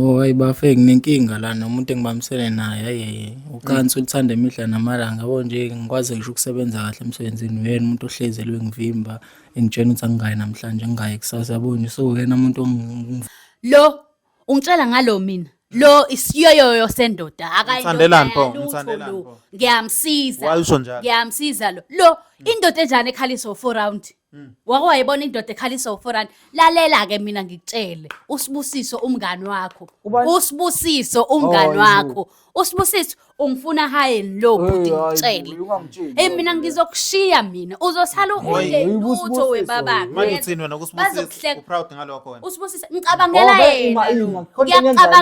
Oh, hayi bafeki nenkinga la nomuntu engibambisene naye hayi ucansi ulithanda imihla namalanga yabo nje ngikwazi ngisho ukusebenza kahle emsebenzini uyena umuntu ohlezelwe ngivimba engitshena ukuthi angingayi namhlanje ngingayi kusasa yabo nje so uyena umuntu Lo ungitshela ngalo mina. Lo isiyoyoyo sendoda Umthandelani pho? lutho Umthandelani lo. pho? Ngiyamsiza. Why usho njalo? Ngiyamsiza lo. Lo indoda enjani ekhalisa u4 round. Wake wayibona indoda ekhalisa u4 round. Lalela ke mina ngikutshele. Usibusiso umngani wakho. Usibusiso umngani wakho. Usibusiso ungifuna hayeni lo bhuti ngitshele. Mina ngizokushiya mina. Uzosala ungelutho webaba. Manje uthini wena kusibusisa uproud ngalokho wena? Usibusisa ngicabangela yena.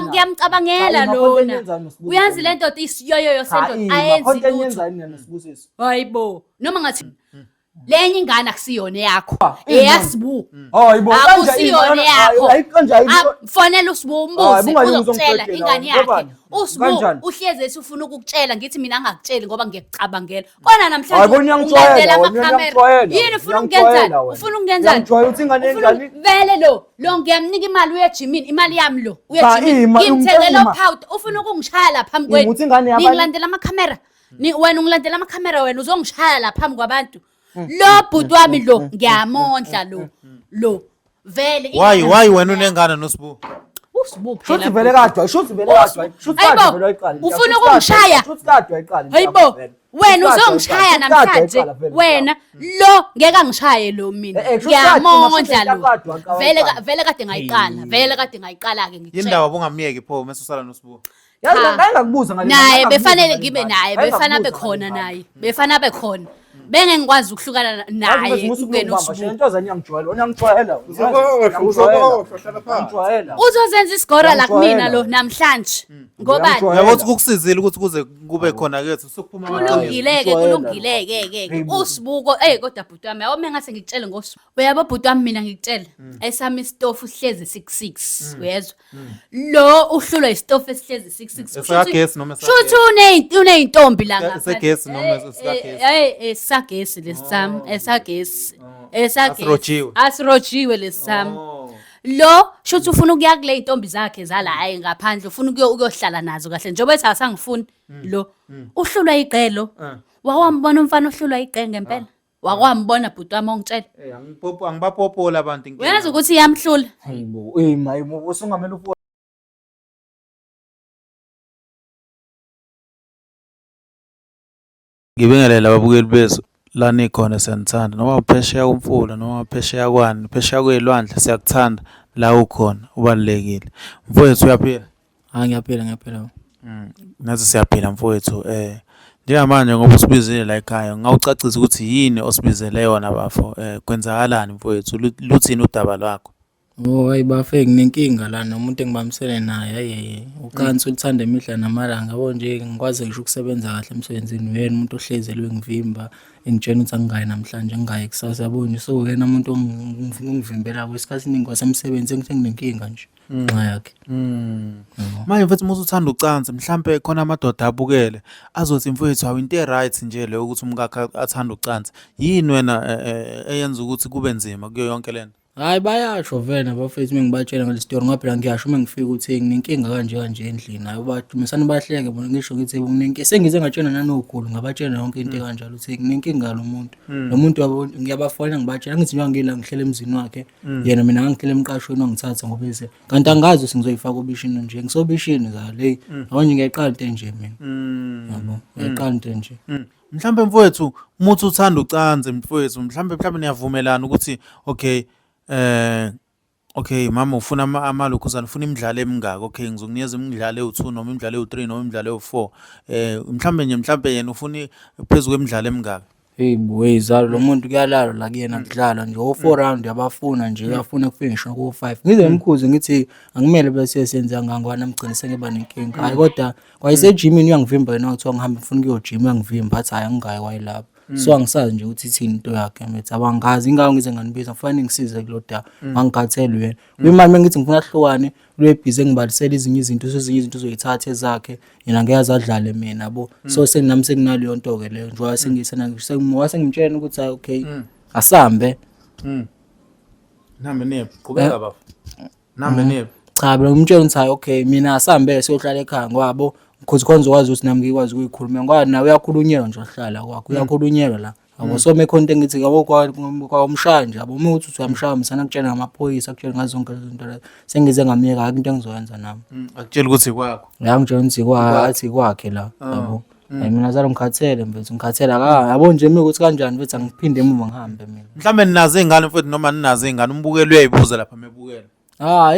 Ngiyamcabangela lona. Uyazi le ndoda isiyoyoyo sendoda ayenzi lutho. Hayibo noma ngathi lenye ingane akusiyona yakho eyasibu hayibo akusiyona yakho fonela usibu umbuze uzokutshela ingane yakhe usibu uhleze ethi ufuna ukukutshela ngithi mina angakutsheli ngoba ngiyacabangela kona namhlanje ungilandela amakamera yini ufuna ukungenzani ufuna ukungenzani uthi ingane enjani vele lo ngiyamnika imali uye gymini imali yami lo uye gymini ngimthengela upowder ufuna ukungishaya lapha phambi kwenu ngilandela amakamera wena ungilandela amakamera wena uzongishaya lapha phambi kwabantu lo bhuti wami lo ngiyamondla lo vele why wena unengane noSibu? uSibu shuthi vele kadwa shuthi vele ayiqala ufuna ukungishaya shuthi kadwa ayiqala hayibo wena uzongishaya namhlanje wena lo ngeke angishaye lo mina ngiyamondla lo vele kade ngayiqala ke ngitshela Indaba bungamiyeki pho mase usala noSibu. yazi ngayingakubuza ngale naye befanele ngibe naye befana bekhona naye befana bekhona benge ngikwazi ukuhlukana naye kungena uSibu intozana iyangijwayela uzozenza isigora la kumina lo namhlanje ngobani Yabo ukuthi kukusizile ukuthi kuze kube khona kethu sokuphuma kulungileke uSibuko kodwa bhuti wami yabo mengase ngikutshele ngoSibu uyabo bhuti wami mina ngikutshela esami istofu sihleze 66 uyezwa lo uhlulwa istofu esihleze 66 esakagesi noma shuthi uneyintombi la ngapha esagesi noma esakagesi esagesi lesam esagesi asirojiwe lesam lo shuthi ufuna ukuya kule intombi zakhe zala hayi ngaphandle ufuna ukuyohlala nazo kahle njengoba ethi asangifuni lo uhlulwa iqelo wawambona umfana ohlulwa iqenge ngempela wakwambona bhuti wami ongitshela angibapopola abantu inkinga uyazi ukuthi iyamhlula hayibo mayibo usungamela ufu Ngibingelela ababukeli bethu lana ikhona siyanithanda noma uphesheya kumfula noma uphesheya kwani uphesheya kwezilwandle siyakuthanda la ukhona ubalekile mfowethu uyaphila ngiyaphila nathi siyaphila mfowethu njengamanje ngoba usibizile la ekhaya ngawucacisa ukuthi yini osibizele yona bafo kwenzakalani mfowethu luthini udaba lwakho Oh, hayi bafeki nenkinga la nomuntu engibambisene naye hayi ucansi ulithanda imihla namalanga yabo nje ngikwazi ngisho ukusebenza kahle emsebenzini uyena umuntu ohlezelwe ngivimba engitshena ukuthi angingayi namhlanje ngingayi kusasa yabo nje so uyena umuntu ongivimbela kwesikhathi ningi kwasemsebenzi nginenkinga nje nxa yakhe manje mfethu musu uthanda ucansi mhlambe khona amadoda abukele azothi mfethu awu into right nje leyo ukuthi umkakhe athanda ucansi yini wena eyenza ukuthi kube nzima kuyo yonke lento hayi bayasho vena bafethu mengibatshela ngale story ngaphela ngiyasho mengifika ukuthi nginenkinga kanje endlini hayi bathi mesana bahleke bona ngisho ukuthi nginenkinga sengize ngatshena nanogulu ngabatshela yonke into kanjalo ukuthi nginenkinga lo muntu yabo ngiyabafonela ngibatshela ngithi njengoba ngila ngihlele emzini wakhe yena mina ngangihlele emqashweni ongithatha ngoba bese kanti angazi ukuthi ngizoyifaka obishini nje ngisobishini zale abanye ngiyayiqala into nje mina yabo ngiyayiqala into nje mhlambe mfowethu umuthi uthanda ucansi mfowethu mhlambe niyavumelana ukuthi okay mama ufuna amalokhuzana ufuna imidlalo emingaka okay ngizokunikeza imidlalo ewu2 noma imidlalo ewu3 noma imidlalo ewu4 mhlambe yena ufuna phezulu kwemidlalo emingaka hey boy zalo lo muntu kuyalala la kuyena kudlala nje o4 round yabafuna nje uyafuna ukufika ngisho ku5 ngize ngimkhuze ngithi angimele bese senza ngangwana ngigcine sengeba nenkinga hayi kodwa kwayise gymini uyangivimba yena uthiwa ngihambe ufuna ukuyojima uyangivimba athi hayi angingayi wayilapha so angisazi nje ukuthi ithini into yakhe methi abangazi ingako ngize nganibiza kufanele ngisize kuloda angikhathele wena imali mengithi ngifuna hlukane lwebhizi engibalisela ezinye izinto uzoyithatha ezakhe yena ngiyazi adlale mina yabo so senginami sekunaleyo nto ke leyo nje wasengimtshela ukuthi okay asambe nambe nephi qhubeka baba nambe nephi cha phela ngimtshela ukuthi hayi okay mina asihambele siyohlala ekhaya ngoba because khona uzokwazi ukuthi nami ngikwazi ukuyikhuluma ngoba nawe uyakhulunyelwa nje uhlala kwakho uyakhulunyelwa la yabo so mekhonto engithi yabo kwamshaya nje yabo uma uthi uyamshaya msana kutshela ngamaphoyisa akutshela ngazo zonke izinto lezo sengize ngamiyeka into engizoyenza nami akutshela ukuthi kwakho la ngitshela ukuthi athi kwakhe la yabo mina zalo ngikhathele mfethu ngikhathela yabo nje ukuthi kanjani mfethu angiphinde emuva ngihambe mina mhlambe ninazo izingane mfethu noma ninazo izingane umbukeli uyayibuza lapha mebukela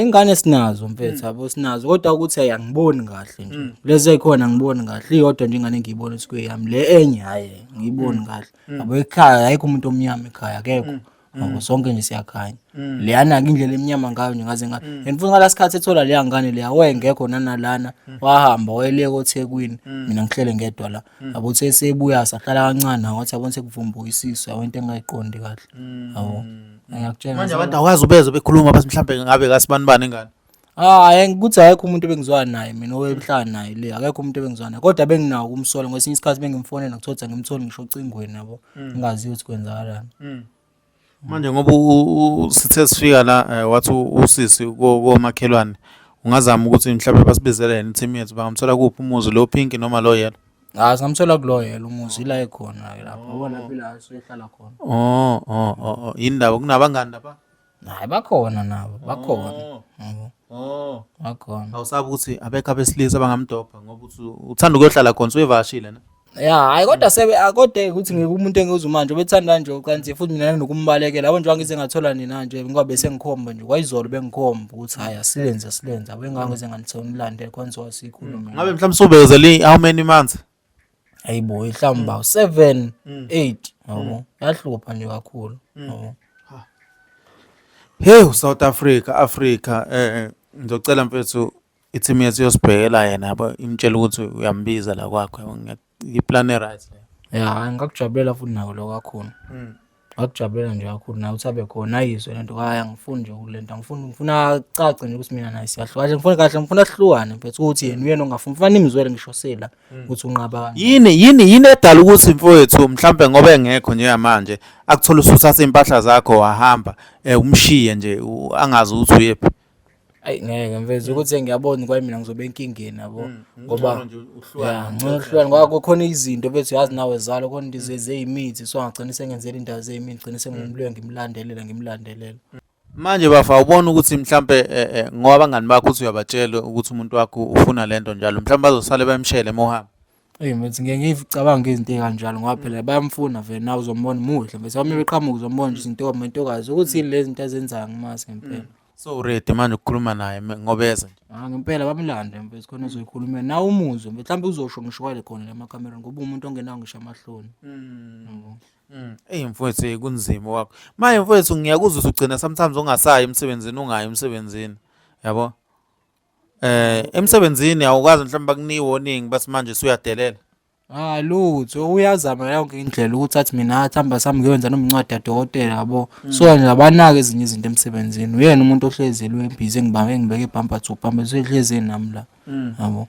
ingane sinazo mfethu yabo sinazo kodwa ukuthi angiboni kahle nje lezi ekhona ngiboni kahle iyodwa nje ingane ngiyibona ukuthi kuyami le enye hayi ngiyiboni kahle yabo ekhaya ayikho umuntu omnyama ekhaya akekho yabo sonke nje siyakhanya leyana ke indlela eminyama ngayo nje ngaze ngathi and futhi ngalasikhathi ethola le ngane le awengekho nanalana wahamba wayeleke oThekwini mina ngihlele ngedwa la yabo sesebuya sahlala kancane wathi yabona sekuvumbuka isiso yawento engayiqondi kahle yabo ngiyakutshela manje abantu awazi ubeze bekhuluma basi mhlambe ngabe kasibani engane ukuthi akekho umuntu ebengizwana naye mina owehlala naye le akekho umuntu ebengizwana naye kodwa benginawo kumsola ngesinye isikhathi bengimfonela ngithotha ngimtholi ngisho ocingweni yabo ngingazi ukuthi kwenzakalani manje ngoba sithe sifika la wathi usisi komakhelwane ungazama ukuthi mhlawumbe basibizele yena team yethu bangamthola kuphi umuzi lo pink noma lo yellow singamthola kulo yellow umuzi la ekhona lapha ubona phela sohlala khona indaba kunabangani lapha hayi bakhona nabo bakhona bakhona awusabi ukuthi abekho abesilisa abangamdopha ngoba uthanda ukuyohlala khona uyevashile na hayi kodwa kodwa ukuthi ngikumuntu engiuza manje obethanda nje ucansi futhi mina nginokumbalekela yabo nje ngize ngathola nina nje ngoba bese ngikhomba nje kwayizolo bengikhomba ukuthi hayi asilenze abengangize nganithona ilandele kwanzo wasikhuluma ngabe mhlawumbe subezele how many months hayibo mhlawumbe 7 8 yabo yahlupha nje kakhulu yabo hey South Africa ngizocela mfethu i-team yethu yosibhekela yena yabo imtshela ukuthi uyambiza la kwakho i-plan right ngikujabulela futhi nako lo kakhulu akujabulela nje kakhulu nawe uthabe khona ayizwe lento haya ngifuna nje ukulenta ngifuna cace nje ukuthi mina naye siyahlukana ngifuna kahle ngifuna sihlukane mfethu ukuthi yena uyena ongafuna imizwele ngishosela ukuthi unqaba yini edala ukuthi mfowethu mhlambe ngoba engekho nje manje akuthola usuthatha impahla zakho wahamba umshiye nje angazi ukuthi uyephi ngeke mfethu ukuthi ngiyabona kwa mina ngizobe enkingeni yabo ngoba ngcohlwana ngakho khona izinto bethu yazi nawe zalo khona ndizeze imithi so ngagcina sengenzela indawo zeyimithi gcina sengumlwe ngimlandelela manje bafa ubona ukuthi mhlambe ngoba abangani bakho uthi uyabatshela ukuthi umuntu wakho ufuna lento njalo mhlambe bazosale bemshele mohamba mfethu ngeke ngicabanga izinto ekanjalo ngoba phela bayamfuna vele nawe uzombona muhle mfethu wami beqhamuka uzombona nje izinto omentokazi ukuthi lezi zinto azenzayo ngimase ngempela so ready manje ukukhuluma naye ngobeza nje ngempela bamlande mfethu khona uzoyikhuluma nawe umuzwe mhlawumbe uzosho ngishwele khona la makamera ngoba umuntu ongenayo ngisho amahloni mfowethu kunzima wakho manje mfowethu ngiyakuzwa ugcina sometimes ungasayi emsebenzini ungayi emsebenzini yabo emsebenzini awukwazi mhlawumbe bakuni warning basi manje uyadelela lutho uyazama yonke indlela ukuthi athi mina athamba sami ngiyenza nomncwadi kadokotela yabo so labanaka ezinye izinto emsebenzini uyena umuntu ohlezeli webhizi ngibeke ibhampa to bhampa sehlezi nami la yabo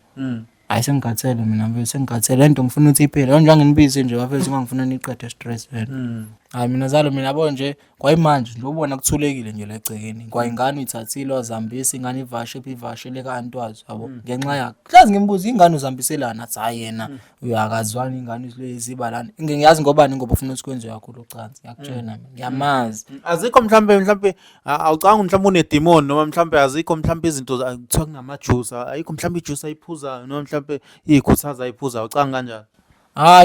ayisengikhathele mina mfethu sengikhathele lento ngifuna ukuthi iphele kanjani nginibize nje bafethu ngangifuna niqede stress wena hayi mina zalo mina yabo nje kwayimanje nje ubona kuthulekile nje la egcekeni kwayingane uyithathile wazambisa ingane ivashe le kaNtwazi yabo ngenxa yakhe hlazi ngimbuza ingane uzambiselana athi hayi yena uyakazwani ingane iziba lana ngiyazi ngobani ngoba ufuna usikwenze kakhulu ucansi ngiyakutshela mina ngiyamazi azikho mhlambe awucanga mhlambe une demon noma mhlambe azikho mhlambe izinto kuthiwa kunamajuice ayikho mhlambe ijuice ayiphuza noma mhlambe ikhuthaza ayiphuza awucanga kanjani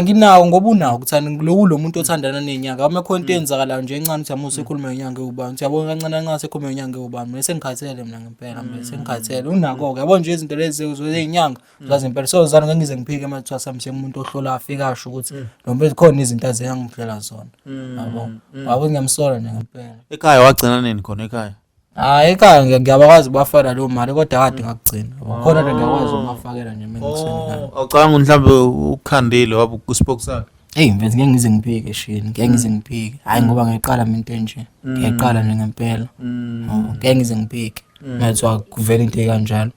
nginawo ngoba unawo ukuthanda lo muntu othandana nenyanga ama content enzakala nje encane uthi amusa ekhuluma ngenyanga ubani uthi yabona kancane kancane sekhuluma ngenyanga ubani bese ngikhathele mina ngempela bese ngikhathele unako ke yabo nje izinto lezi zezinyanga zazi impela so zana ngize ngiphike emathwa sami umuntu ohlola afika asho ukuthi nombe zikhona izinto azengihlela zona yabo ngiyamsola nje ngempela ekhaya wagcina nini khona ekhaya ekhaya ngiyabakwazi bafana lo mali kodwa kade ngakugcina khona nje ngiyakwazi ukufakela nje mina ngisona awucanga mhlambe ukukhandile wabu kuspoke sakhe mfethu ngeke ngize ngiphike shini ngeke ngize ngiphike hayi ngoba ngiqala into nje ngiqala nje ngempela ngeke ngize ngiphike ngathi kuvela into kanjalo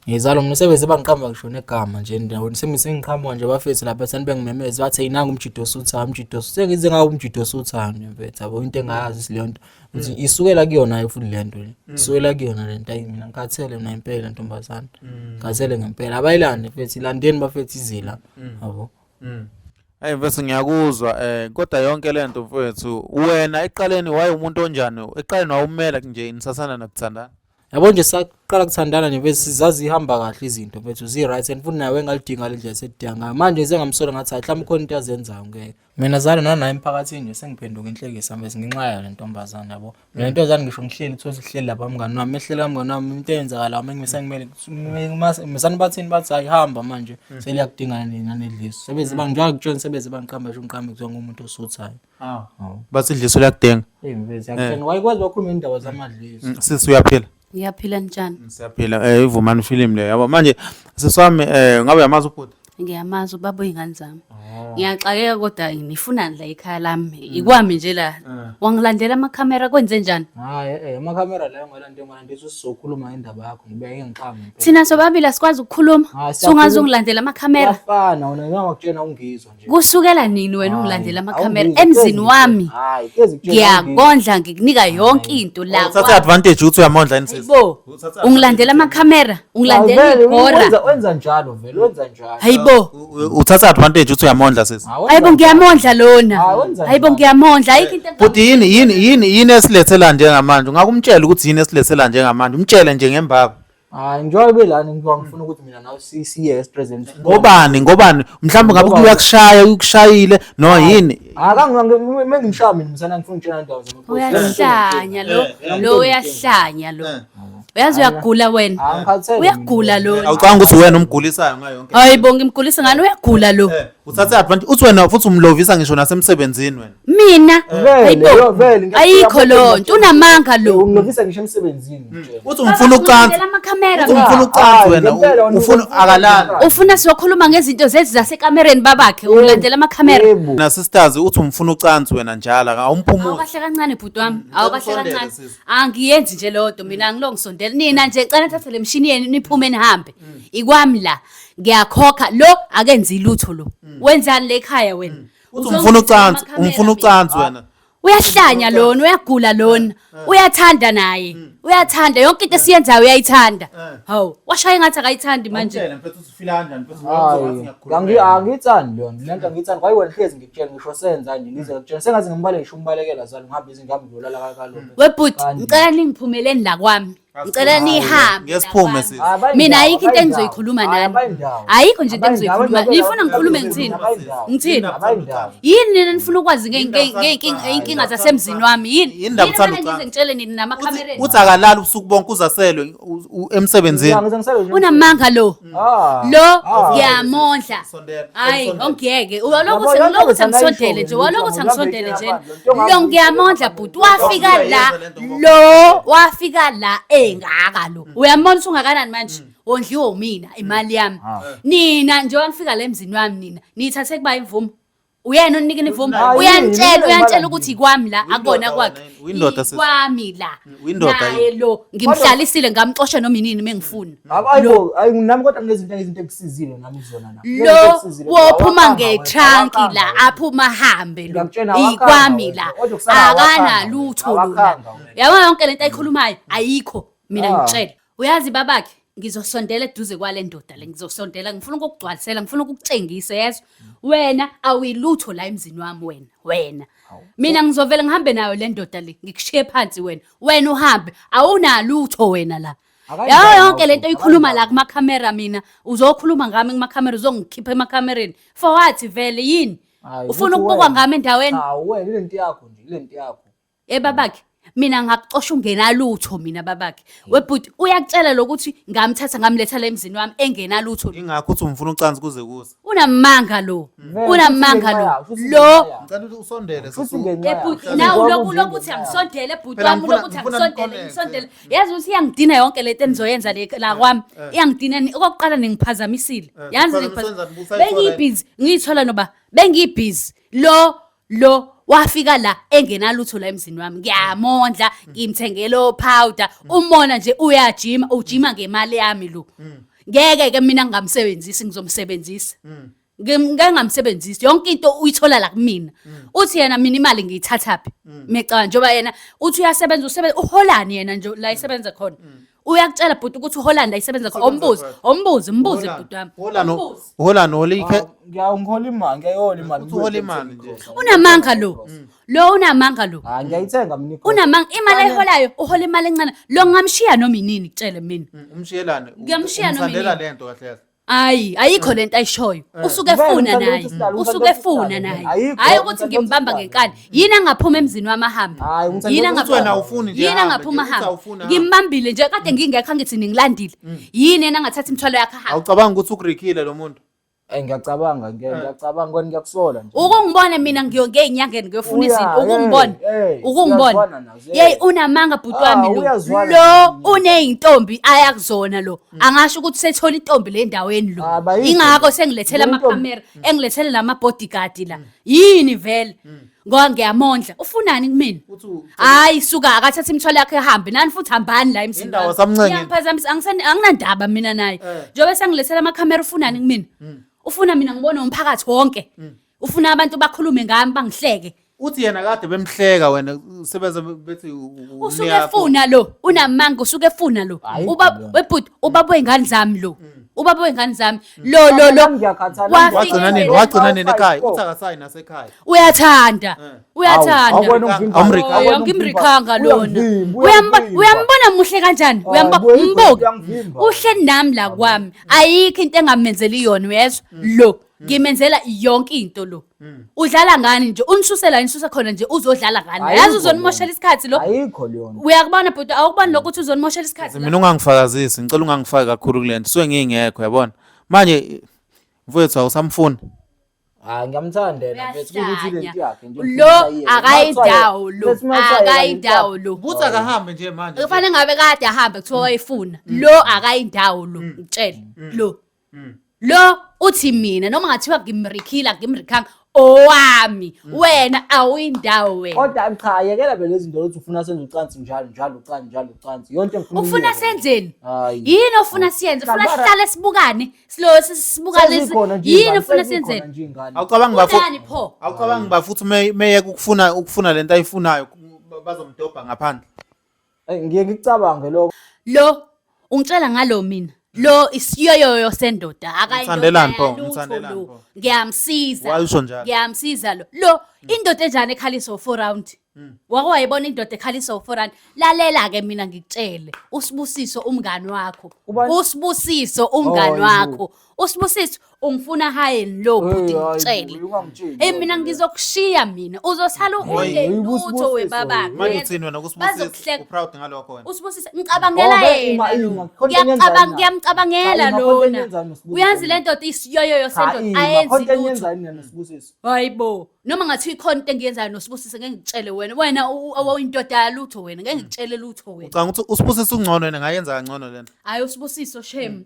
Ngizalo mina sebeze bangiqamba ngisho negama nje ndawoni sengiqhamuka nje bafethu lapha sanibengimemeza bathi inanga umjido osuthayo umjido sengize ngawo umjido osuthayo mfethu yabo into engayazi sileyo nto ukuthi isukela kuyona futhi le nto le isukela kuyona le nto ayimina ngikhathele mina impela ntombazana ngikhathele ngempela abayilande mfethu ilandeni bafethu izila yabo. Hayi mfethu ngiyakuzwa kodwa yonke lento mfethu wena eqaleni waye umuntu onjani eqaleni wawumela nje nisasana nakuthandana yabo nje saqala kuthandana nje bese sizazi ihamba kahle izinto mfethu zi right and futhi nawe engalidinga le ndlela sedinga ngayo manje sengamsola ngathi mhlawumbe khona into azenzayo ngeke mina zalo nanaye emphakathini nje sengiphenduka inhlekisa mase nginxa yayo le ntombazana yabo le nto yazani ngisho ngihleli thosi sihleli lapha mngani wami ehlela mngani wami into eyenzakala uma ngisangimele mesani bathini bathi ayihamba manje seliyakudinga nina nedliso sebeze bangjalo kutshona sebeze bangiqamba nje ungiqambe kuzonke umuntu osuthayo bathi idliso liyakudinga mfethu yakutshena wayikwazi bakhuluma indaba zamadliso sisi uyaphila Ngiyaphila njani? siyaphila ivumani film le yabo manje seswami ngabe yamazi ubhuti Ngiyamazi ubaba ingane zami. Ngiyaxakeka kodwa ngifunani la ekhaya lami. Ikwami nje la. Wangilandela amakhamera kwenze njani? hayi amakhamera layo ngalande manje ndithi sizokhuluma indaba yakho ngibeke ngiqhamu Thina sobabili asikwazi ukukhuluma. Sungaze ungilandela amakhamera. afana wena ngiyakutshena ungizwa nje Kusukela nini wena ungilandela amakhamera emzini wami? hayi kezi kutshena Ngiyakondla ngikunika yonke into la. uthatha advantage ukuthi uyamondla insisi Hayibo. Ungilandela amakhamera, ungilandela ibhora. wenza njalo vele wenza njalo Hayibo. uthatha advantage ukuthi uyamondla sisi Hayibo ngiyamondla lona. Hayibo ngiyamondla ayikho into futhi yini esilethela njengamanje ungakumtshela ukuthi yini esilethela njengamanje umtshele nje ngembako hayi njengoba belani ngifuna ukuthi mina nawe siye president ngobani mhlawumbe ngabe ukushayile no yini mengishaya mina msana ngifuna ukutshela indawo Uyahlanya lo uyahlanya lo. Uyazi uyagula wena. Uyagula lo. awucanga ukuthi wena umgulisayo ngayo yonke Hayibo ngimgulisa ngani uyagula lo. uthathe advantage uthi wena futhi umlovisa ngisho nasemsebenzini wena Mina hayibo vele ayikho lo nto unamanga lo. ungilovisa ngisho emsebenzini uthi umfuna ucansi amakhamera ufuna ucansi wena ufuna akalala ufuna siyokhuluma ngezinto zezi zasekamereni babakhe ulandela amakhamera. na sisters uthi umfuna ucansi wena njalo awumphumuli Awukahle kancane bhuti wami awukahle kancane angiyenzi nje lodwa mina ngilongisondela nina nje cela thathe le mshini yenu niphume nihambe ikwami la ngiyakhokha lo akenzi lutho lo wenzani le ekhaya wena uthi umfuna ucansi wena uyahlanya lona uyagula lona uyathanda naye uyathanda yonke into esiyenzayo uyayithanda hawu washaya engathi akayithandi manje angiyithandi leyo lento angiyithandi kwayi wena hlezi ngikutshela ngisho senza nje ngize ngikutshela sengathi ngimbaleke ngisho umbalekela zalo ngihambe ngidlula kalolo webhuti ngicela ningiphumeleni la kwami ngicela nihambe ngesiphume sisi mina ayikho into engizoyikhuluma nani ayikho nje into engizoyikhuluma nifuna ngikhulume ngithini yini nina nifuna ukwazi ngeyinkinga zasemzini wami yini indaba uthanda ngize ngitshele nini namakhamereni uthi akalala ubusuku bonke uzaselwe emsebenzini unamanga lo ngiyamondla hayi ongeke walokuthi angisondele nje walokuthi angisondele nje lo ngiyamondla bhuti wafika la engaka lo uyamona ungakanani manje wondliwe umina imali yami nina nje wangifika la emzini wami nina nithathe kuba imvumo uyena onikini imvumo uyantshela ukuthi ikwami la akona kwakhe ikwami la naye lo ngimhlalisile ngamxosha noma inini mengifuna ayi nami kodwa nginezinto ekusizile nami uzona na lo wophuma ngetrunki la aphuma hambe lo ikwami la akana lutho lona yabona yonke lento ayikhulumayo ayikho mina ngitshela uyazi babakhe ngizosondela eduze kwale ndoda le ngizosondela ngifuna ukukugcwalisela ngifuna ukukutshengisa yezo wena awuyilutho la emzini wami wena mina ngizovela ngihambe nayo le ndoda le ngikushiye phansi wena uhambe awunalutho wena la yayo yonke lento oyikhuluma la kumakhamera mina uzokhuluma ngami kumakhamera uzongikhipha emakhamereni for what vele yini ufuna ukubukwa ngami endaweni wena ile nto yakho nje ile nto yakho babakhe mina ngakuxosha ungenalutho mina babakhe webhuti uyakutshela lokuthi ngamthatha ngamletha la emzini wami engenalutho ingakho uthi umfuna ucansi kuze kuze unamanga lo ngicela usondele ebhuti nawe lokuthi angisondele ebhuti wami lokuthi angisondele yazi ukuthi iyangidina yonke lento enizoyenza la kwami iyangidina okokuqala ningiphazamisile yazi bengiyibhizi ngiyithola noba bengiyibhizi lo wafika la engenalutho la emzini wami ngiyamondla ngimthengele powder umona nje uyajima ujima ngemali yami lo ngeke ke mina ngingamsebenzisi ngizomsebenzisa ngeke ngamsebenzisi yonke into uyithola la kumina uthi yena mina imali ngiyithathaphi mecala njoba yena uthi uyasebenza uholani yena nje la isebenza khona uyakutshela bhuti ukuthi uholani la isebenza khona ombuze bhuti wami Uholani olike Ngiyahola imali, ngiyayihola imali. uhola imali nje. unamanga lo unamanga lo Ngiyayithenga mina. unamanga imali eholayo uhola imali encane lo ngamshiya noma inini kutshele mina Umshiyelane. Ngiyamshiya noma Umsandela yini. lento kahle. ayikho lento ayishoyo usuke efuna naye usuke efuna naye hayi ukuthi ngimbamba ngenkani yini angaphuma emzini wamahambe yini wena awufuni nje yini ahambe, angaphuma uthi hambe awufuni ngimbambile nje kade ngingekho ngithi ningilandile yini yena angathatha imithwalo yakhe ahambe Awucabanga ukuthi ukurikhile lo muntu? Ngiyacabanga kwani ngiyakusola nje. ukungibona mina ngiyongey'nyangeni ngiyofuna izinto ukungibona ukungibona uyazwana nazo, yeyi unamanga bhuti wami lo uyazwana lo uney'ntombi ayakuzona lo angasho ukuthi sethola intombi le ndaweni lo Abayikho. ingakho sengilethela Lo ntombi- amakhamera engilethele nama-bodyguard la yini vele ngoba ngiyamondla ufunani kumina hayi suka akathatha imithwalo yakhe ehambe nani futhi hambani la emzini Indawo wami. samncengeni. Ngiyamuphazamisa, anginandaba mina naye njengoba sengilethela amakhamera ufunani kumina ufuna mina ngibone umphakathi wonke ufuna abantu bakhulume ngami bangihleke Uthi yena kade bemhleka wena sebeze bethi usuke efuna lo unamanga usuke efuna lo webhuti ubaba wey'ngane zami lo ubaba wey'ngane zami lo Ngiyakhathala. wagcina nini ekhaya? Uthi akasayi nasekhaya. uyathanda Awukwena ngimrikhanga lona uyambona muhle kanjani mboki uhle nami la kwami ayikho into engamenzeli yona uyezwa lo ngimenzela yonke into lo udlala ngani nje unisusela inisusa khona nje uzodlala ngani yazi uzonimoshela isikhathi lo Ayikho leyona. uyakubona bhuti awukuboni lokho ukuthi uzonimoshela isikhathi Mina ungangifakazisi, ngicela ungangifaki kakhulu kule nto. Suke ngingekho yabona. Manje mfowethu awusamfuni. Ngiyamthandela mfethu ukuthi ile nto yakhe nje. lo akayindawo lo akayindawo lo Uthi akahambe nje manje. kufanele ngabe kade ahambe kuthiwa wayefuna lo akayindawo lo ngitshele lo uthi mina noma ngathiwa ngimrikhanga owami wena awuyindawo wena Kodwa cha yekela vele lezi zinto ukuthi ufuna senze ucansi ucansi yonke ngifuna ufuna senzeni Hayi. yini ofuna siyenze ufuna sihlale sibukane sibukane yini ufuna senzeni Awucabangi pho bafuthi meyeke ukufuna lento ayifunayo bazomdobha ngaphandle. Ngiye ngikucabange lokho. lo ungitshela ngalo mina lo isiyoyoyo sendoda Umthandelani pho? akayindoda Umthandelani pho? ngiyamsiza Wayisho njalo. ngiyamsiza lo indoda enjani ekhalisa u4 round wake wayibona indoda ekhalisa u4 round lalela ke mina ngikutshele usibusiso umngani wakho usibusiso umngani wakho usibusiso ungifuna hayeni lo bhuti ngitshele mina ngizokushiya mina uzosala ungelutho webaba Manje uthini wena kusibusisa uproud ngalokho wena? usibusisa ngicabangela yena ngiyamcabangela lona uyazi le ndoda isiyoyoyo sendoda ayenzi lutho hayibo noma ngathi ikhona into engiyenzayo nosibusisa ngeke ngitshele wena awuyindoda yalutho wena ngeke ngitshele lutho wena Ucanga ukuthi usibusisa ungcono wena ngayenza kangcono lena. hayi usibusiso shem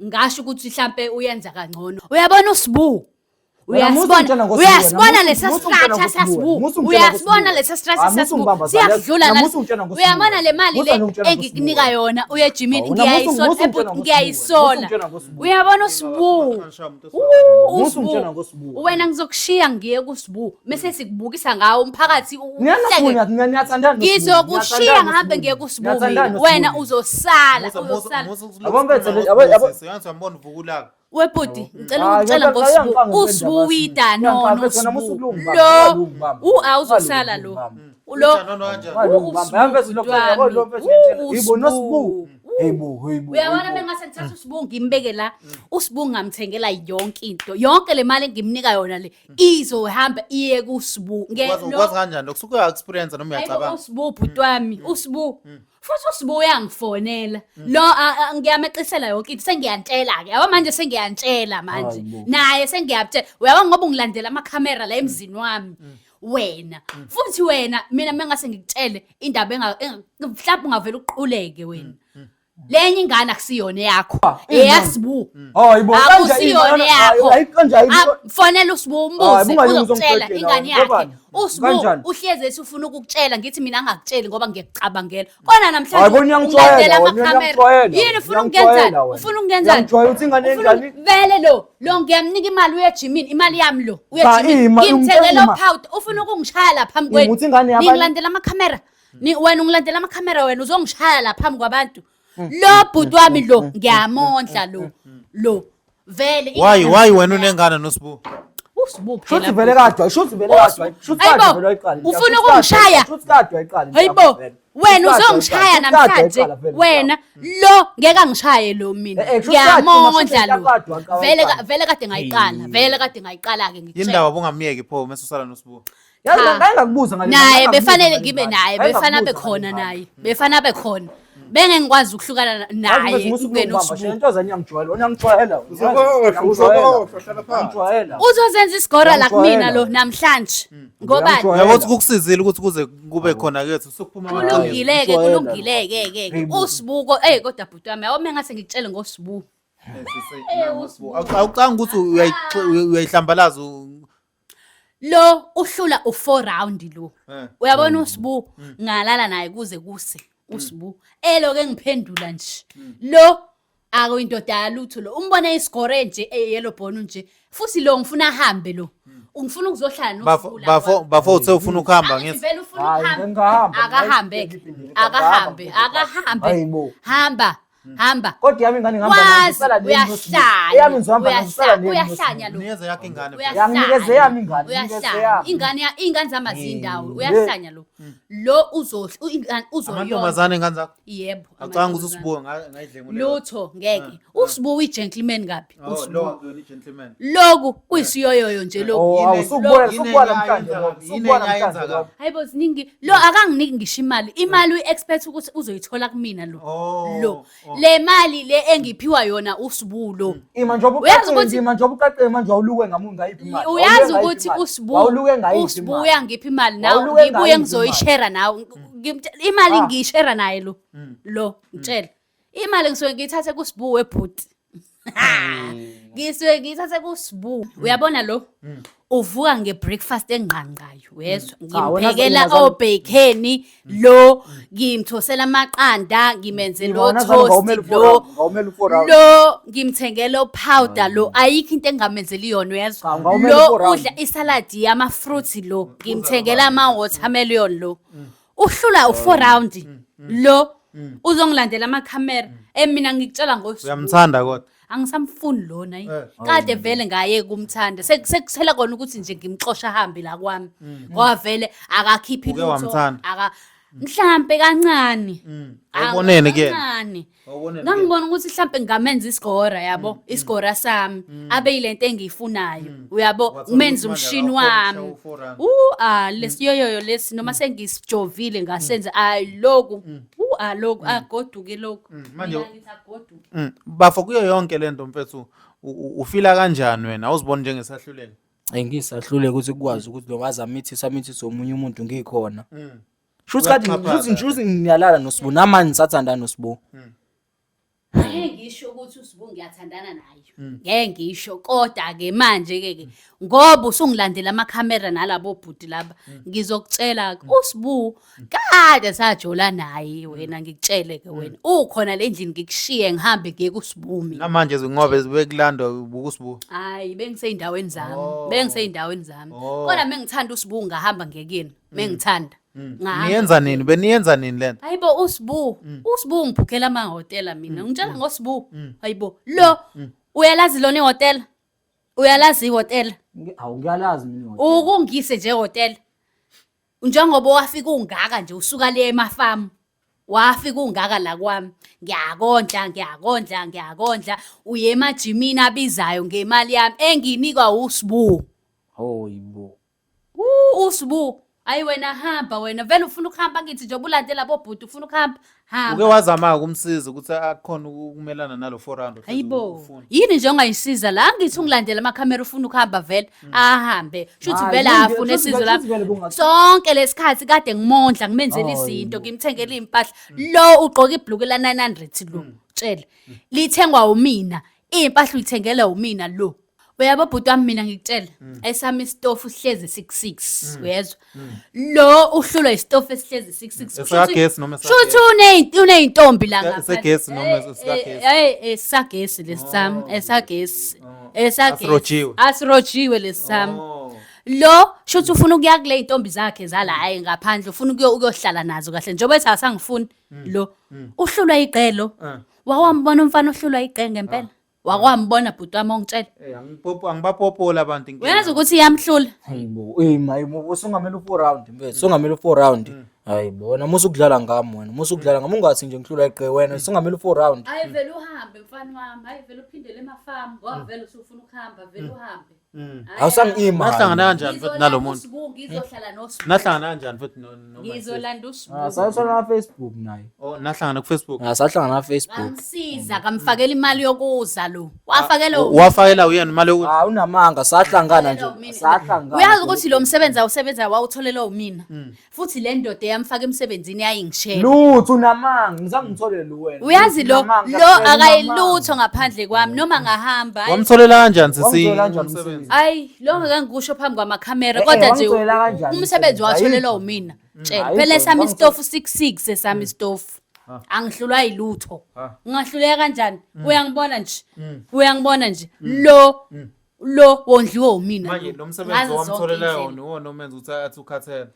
ngasho ukuthi mhlambe uyenza kangcono uyabona usibu uyasibona lesa stratha sasibu uyasibona lesa stratha sasibu siyakudlula uyabona le mali le engikunika yona uye ejimini ngiyayisola uyabona usibu wena ngizokushiya ngiye kusibu mase sikubukisa ngawo umphakathi ngizokushiya ngahambe ngiye kusibu wena uzosala webhuti ngicela ukutshela ngosibu usibu uyidanono lo awuzosala lo uyabona bengase ngithatha usibu ngimbeke la usibu ngamthengela yonke le mali engimnika yona le izohamba iye kusibu Ukwazi kanjani lokho suke experience noma uyacabanga? usibu bhuti wami usibu futhi usibu uyangifonela lo ngiyamexisela yonke into sengiyantshela-ke yabo manje sengiyantshela manje naye sengiyamtshela uyabona ngoba ungilandela amakhamera la emzini wami wena futhi wena mina mengase ngikutshele indaba mhlawumbe ungavele uquleke wena lenye ingane akusiyona yakho eyasibu Hayibo akusiyona yakho kanjani fonela usibu umbuze bungalungi uzokutshela uzongicela ingane nawe. yakhe usibu Kanjani? uhleze esifuna ukukutshela ngithi mina ngingakutsheli ngoba ngiyacabangela kona Hayibo, namhlanje niyangijwayela wena, amakhamera niyangijwayela, yini ufuna niyangijwayela ukungenzani wena. ufuna ukungenzani Niyangijwayela ukuthi ingane enjani? vele lo ngiyamnika imali uye ejimini imali yami lo uye Cha, ejimini ima, ngimthengela ima. upowder ufuna ukungishaya la phambi Ima, uthi ingane yabani? ngilandela amakhamera wena ungilandela amakhamera wena uzongishaya la phambi kwabantu lo bhuti wami lo ngiyamondla lo vele why wena unengane noSibu usibu Shuthi phela vele kadwa, shuthi vele kadwa. Shuthi Hayibo, kadwa vele ayiqala. ufuna ukungishaya? Shuthi kadwa ayiqala. hayibo wena Shuthi kadwa uzongishaya ayiqala, namhlanje ayiqala vele. wena lo ngeke angishaye lo mina Shuthi kadwa, ngiyamondla shuthi lo kadwa, kadwa, vele kadwa. vele kade ngayiqala vele kade ngayiqala ke ngitshela yindaba bungamiyeki pho mase usala noSibu Yazi Cha. ngeke ngakubuza ngale. naye befanele ngibe naye befana bekhona naye befana bekhona benge ngikwazi ukuhlukana naye kungena usibu Ntoza niyangijwayela, niyangijwayela. Niyangijwayela. uzozenza isigora la kumina Ngiyamjwayela. lo namhlanje ngobani Ngiyamjwayela. yabo ukuthi kukusizile ukuthi kuze kube khona kethu sokuphuma kulungileke Ngijwayela. kulungileke Hayibo. usibuko kodwa bhuti wami awume ngase ngikutshele ngosibu awucanga ukuthi uyayihlambalaza lo uhlula u4 round lo Eh. uyabona usibu ngalala naye kuze kuse usibu elo ke ngiphendula nje lo akuyindoda yalutho lo umbone isigore nje eyellow bone nje futhi lo ngifuna ahambe lo ungifuna ukuzohlala noSibu la bafo uthe ufuna ukuhamba Angithi ngithi vele ufuna Hayi, ukuhamba ngingahamba. akahambe akahambe Hayibo. hamba Kodwa yami ingane ngihamba wazi ngisala uyahlanya Eyami ngizohamba ngisala uyahlanya lo niyeze yakhe ingane Yanginikeze yami ingane, ninikeze uyahlanya yami. ingane zama zindawo uyahlanya lo lo uzoyola amantombazane ingane zakho yebo acanga ukuthi uSibu ngayidlengulela lutho ngeke usibu uyi-gentleman kabi oh uSibu. lo gentleman loku kuyisiyoyoyo nje loku Oh, Yini- awusukubona, yini sukubona enye namhlanje. ayenza kabi? Yini Sukubona enye ayenza namhlanje. kabi? hayibo ziningi lo akanginiki ngisho imali uyi-expect ukuthi uzoyithola kumina lo Oh, lo le mali le engiphiwa yona usibu lo Ima njengoba Uyazi ucacile, ukuthi- ima njengoba ucacile manje awuluke ngamunye ngayiphi imali. uyazi Awuluke ukuthi ngayiphi usibu imali. Awuluke ngayiphi usibu imali. uyangipha imali nawe Awuluke ngibuye ngayiphi ngizoyishera nawe imali Ah. ngiyishera naye lo ngitshela imali ngisuke ngiyithathe kusibu webhuti ngisuke ngiyithathe kusibu uyabona lo uvuka nge-breakfast engqanqayo wezwa wena ngimphekela sengingazange- obhekeni lo ngimthosela amaqanda ngimenzela Wena otoast ngawumele u-4 lo round, ngawumele u-4 round. lo ngimthengela upowder lo ayikho into engamenzela iyona Cha, uyezwa ngawumele lo u-4 round. udla isaladi yama-fruit lo ngimthengela ama-watermelon lo uhlula u4 round lo uzongilandela amakhamera mina ngikutshela ngosuku uyamthanda kodwa angisamfuni lona kade vele ngaye kumthanda sekusela kona ukuthi nje ngimxosha ahambe la kwami ngoba vele akakhiphi Uke wamthanda. mhlampe kancane Awubonene kuyena? kancane Awubonene ngangibona ukuthi mhlampe ngamenza isigora yabo isigora sami abe yilento engiyifunayo uyabo Wathi ngimenza manje umshini akakhohlwa wami u-4 lesiyoyoyo lesi noma sengisijovile ngasenza loku loku agoduke loku manje- Mina ngithi agoduke. bafo kuyo yonke lento mfethu ufila kanjani wena awuziboni njengesahluleli Ngisahlule ukuthi kukwazi ukuthi noma amithisa omunye umuntu ngikhona. Shuthi Uyaxhaphaza. shuthi ngiyalala noSibu namanje ngisathanda noSibu. Ngeke ngisho ukuthi uSibu ngiyathandana naye. Ngeke ngisho kodwa ke manje ke ngoba usungilandela amakhamera nalabo bhuti laba ngizokutshela uSibu kade sajola naye wena ngikutshele ke wena ukhona le ndlini ngikushiye ngihambe ngiye kuSibu mina. namanje zinqobe bekulanda bukusibu Hayi bengiseyindaweni zami Oh. bengiseyindaweni zami Oh. kodwa mengithanda uSibu ngahamba ngekini mengithanda ngahamba niyenza nini beniyenza nini lento hayibo uSibu ngibhukhela amahhotela mina ngitshela ngoSibu hayibo lo uyalazi lona ihhotela uyalazi ihhotela Hawu ngiyalazi mina. ukungise nje ehhotela njengoba wafika ungaka nje usuka le emafamu wafika ungaka la kwami ngiyakondla uye emajimini abizayo ngemali yami enginikwa uSibu Oh yibo. uSibu Hayi wena hamba wena vele ufuna ukuhamba ngithi nje ubulandela bobhuti ufuna ukuhamba Uke hamba. wazama ukumsiza ukuthi akhona ukumelana nalo 400. Hayibo. Yini nje ongayisiza la ngithi ungilandela amakhamera ufuna ukuhamba vele ahambe. Shuthi Hayi, vele kulungile, afuna shuthi isizwe vele lapho. kungathi- Sonke lesikhathi kade ngimondla ngimenzela izinto ngimthengele impahla. Lo ugqoka ibhluku la 900 lo. Tshela. Lithengwa umina. Impahla uyithengela umina lo. Uyabo bhuti wami mina ngikutshela esami istofu sihlezi 66 uyezwa lo uhlulwa istofu esihlezi 66 Esakagesi noma shuthi uneyintombi la ngapha Esagesi noma esakagesi? esagesi lesami esagesi Asirojiwe. asirojiwe lesami lo shuthi ufuna ukuya kule intombi zakhe zala hayi ngaphandle ufuna ukuyohlala nazo kahle njengoba ethi asangifuni lo uhlulwa iqelo wawambona umfana ohlulwa iqenge ngempela wakwambona bhuti wami ongitshela Angibapopola abantu inkinga. uyazi ukuthi iyamhlula Hayibo, mayibo, usungamele u4 round mfethu, usungamele u4 round. Hayibo, wena musu ukudlala ngami wena, musu ukudlala ngami ungathi nje ngihlula iqhe wena, usungamele u4 round. hayi vele uhambe mfana wami hayi vele uphindele emafamu ngoba vele usufuna ukuhamba vele uhambe Awusangima. Nahlangana kanjani futhi nalo muntu? ngizohlala nosibungu Nahlangana kanjani futhi ngizolanda usibungu Asayithola na Facebook naye. nahlangana ku Facebook. Asahlangana na Facebook. ngamsiza kamfakela imali yokuza lo wafakela Wafakela uyena imali yokuthi Unamanga sahlangana nje. Sahlangana. uyazi ukuthi lo msebenzi awusebenza wawutholela umina futhi le ndoda eyamfaka emsebenzini yayingishela Lutho unamanga, ngizange ngitholele wena. uyazi lo akayilutho ngaphandle kwami noma ngahamba hayi. wamtholela kanjani sisi Wamtholela kanjani umsebenzi? Hayi lo ngeke ngikusho phambi kwamakhamera kodwa nje wangitholela kanjani umsebenzi umsebenzi? watholela umina tshela Ayikho, phela esami wangithola- istofu 66 esami istofu angihlulwa yilutho ngingahluleka kanjani uyangibona nje lo wondliwe umina Manje lo msebenzi wamtholela wona uwona omenza ukuthi athi ukhathele.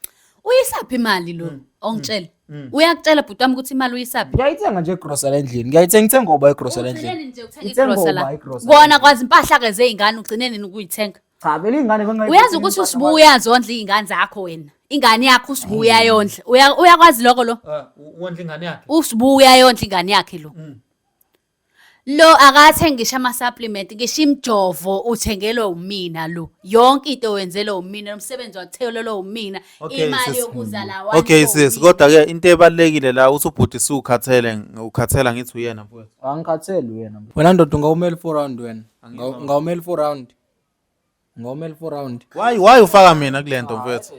uyisaphi imali lo ongitshela uyakutshela bhuti wami ukuthi imali uyisaphi Ngiyayithenga nje igrocery endlini. Ngiyayithenga ngoba igrocery endlini. ugcineni nje ukuthenga Ngithenga igrosa ngoba la igrosa. kona kwazi impahla-ke zey'ngane ugcineni ukuyithenga Cha, vele ingane uyazi ukuthi usibu uyazondla iy'ngane zakho wena ingane yakho usibu uyayondla uyakwazi lokho lo Wondla ingane yakhe. usibu uyayondla ingane yakhe lo lo akathengi ngisho ama-supplement ngisho imjovo uthengelwe umina lo yonke into wenzelwe umina nomsebenzi wathelelwe umina Okay, imali sis. yokuzala Okay sis, kodwa ke into ebalekile la uthi ubhuti ukhathela ngithi uyena mfowethu. Angikhatheli wena. Wena ndoda ungawumela 4 round wena. Ngawumela 4 round. Ngawumela 4 round. Why ufaka mina kulento mfowethu?